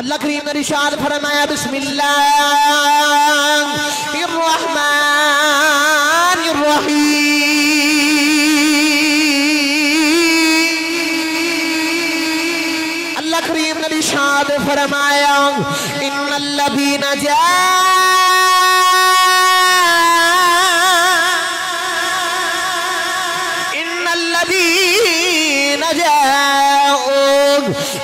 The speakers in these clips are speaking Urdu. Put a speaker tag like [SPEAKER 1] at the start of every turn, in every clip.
[SPEAKER 1] اللہ کریم نے ارشاد فرمایا بسم اللہ الرحمن الرحیم اللہ کریم نے ارشاد فرمایا ان الذین جاؤوا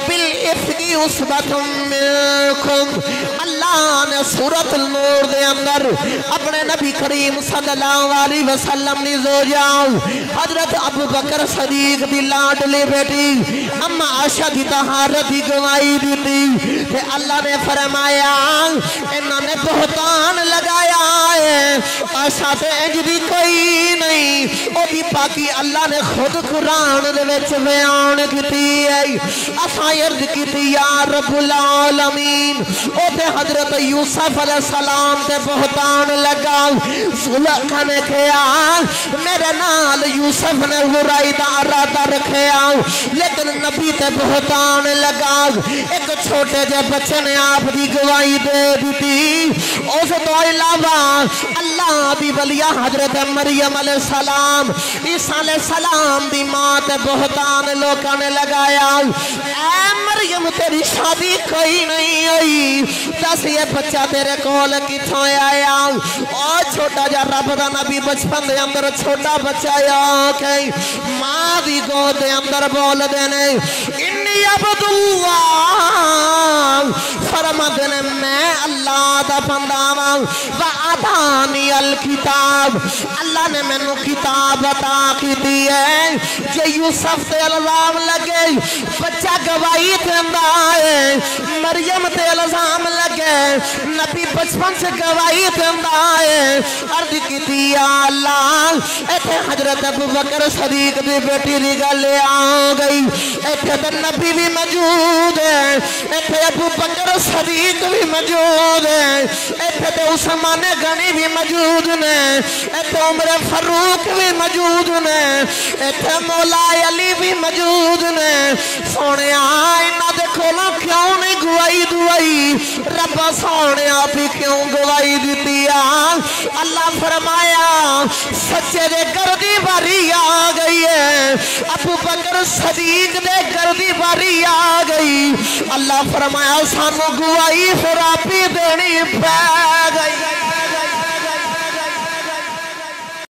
[SPEAKER 1] بالإفك عصبة منكم اللہ نے سورۃ النور دے اندر اپنے نبی کریم صلی اللہ علیہ وسلم نے زوجاؤ حضرت ابو بکر صدیق دی لاڈلی بیٹی اما عائشہ دی طہارت دی گواہی دیتی کہ اللہ نے فرمایا انہوں نے بہتان لگایا ہے عائشہ تے انج دی کوئی نہیں او دی پاکی اللہ نے خود قرآن دے وچ بیان کیتی ہے اساں عرض کیتی یا رب العالمین او تے حضرت یوسف علیہ السلام تے بہتان لگا زلیخا نے کہا میرے نال یوسف نے برائی دا ارادہ رکھیا لیکن نبی تے بہتان لگا ایک چھوٹے جے بچے نے آپ دی گواہی دے دیتی اس تو علاوہ اللہ دی ولیہ حضرت مریم علیہ السلام عیسیٰ علیہ السلام دی ماں تے بہتان لوکاں نے لگایا اے مریم تیری شادی کوئی نہیں ہوئی دس یہ بچہ تیرے کول کتھوں آیا اور چھوٹا جا رب دا نبی بچپن دے اندر چھوٹا بچہ آیا کہ ماں دی گود دے اندر بول دینے انی عبداللہ فرما دینے میں اللہ دا بندہ وعدانی الکتاب اللہ نے میں نو کتاب عطا کی دی ہے جو یوسف تے الزام لگے بچہ گواہی تے اندائے مریم تے الزام لگے نبی بچپن سے گواہی تے اندائے عرض کی تھی یا اللہ ایتھے حضرت ابو بکر صدیق دی بیٹی دی گلے آ گئی ایتھے تے نبی بھی موجود ہے ایتھے ابو بکر صدیق بھی موجود ہے ایتھے تے عثمان غنی بھی موجود نے ایتھے عمر فاروق بھی موجود نے ایتھے مولا علی بھی موجود نے سونے آئینہ دیکھو نا کیوں نہیں گواہی دوائی رب سونے آپی کیوں گواہی دیتی اللہ فرمایا سچے دے گردی باری آ گئی ہے ابو بکر صدیق دے گردی باری آ گئی اللہ فرمایا سانو گواہی پھر آپی دینی پہ گئی